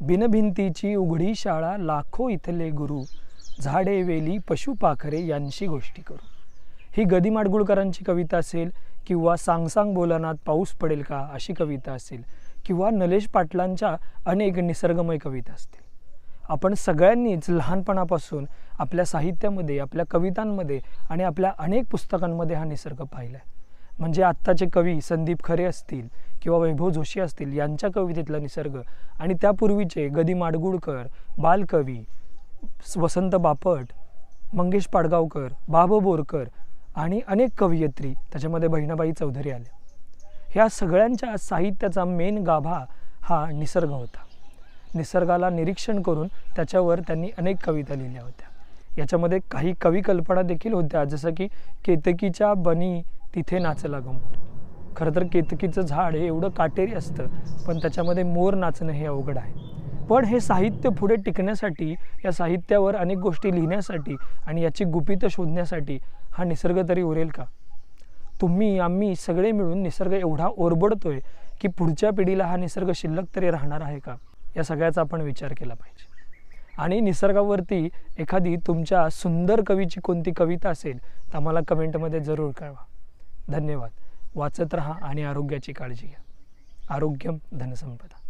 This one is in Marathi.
बिनभिंतीची उघडी शाळा, लाखो इथले गुरु, झाडे वेली पशुपाखरे यांशी गोष्टी करू. ही ग. दि. माडगूळकरांची कविता असेल, किंवा सांग सांग बोलानात पाऊस पडेल का अशी कविता असेल, किंवा नलेश पाटलांच्या अनेक निसर्गमय कविता असतील. आपण सगळ्यांनीच लहानपणापासून आपल्या साहित्यामध्ये, आपल्या कवितांमध्ये आणि आपल्या अनेक पुस्तकांमध्ये हा निसर्ग पाहिला आहे. म्हणजे आत्ताचे कवी संदीप खरे असतील किंवा वैभव जोशी असतील यांच्या कवितेतला निसर्ग, आणि त्यापूर्वीचे ग. दि. माडगूळकर, बालकवी वसंत बापट, मंगेश पाडगावकर, बाब बोरकर आणि अनेक कवयित्री, त्याच्यामध्ये बहिणाबाई चौधरी आल्या. ह्या सगळ्यांच्या साहित्याचा मेन गाभा हा निसर्ग होता. निसर्गाला निरीक्षण करून त्याच्यावर त्यांनी अनेक कविता लिहिल्या होत्या. याच्यामध्ये काही कवी कल्पना देखील होत्या, जसं की केतकीच्या बनी तिथे नाचला ग मोर. खरं तर केतकीचं झाड हे एवढं काटेरी असतं, पण त्याच्यामध्ये मोर नाचणं हे अवघड आहे. पण हे साहित्य पुढे टिकण्यासाठी, या साहित्यावर अनेक गोष्टी लिहिण्यासाठी आणि याची गुपितं शोधण्यासाठी हा निसर्ग तरी उरेल का? तुम्ही आम्ही सगळे मिळून निसर्ग एवढा ओरबडतोय की पुढच्या पिढीला हा निसर्ग शिल्लक तरी राहणार आहे का? या सगळ्याचा आपण विचार केला पाहिजे. आणि निसर्गावरती एखादी तुमच्या सुंदर कवीची कोणती कविता असेल तर आम्हाला कमेंटमध्ये जरूर कळवा. धन्यवाद. वाचत रहा आणि आरोग्याची काळजी घ्या. आरोग्यम धनसंपदा.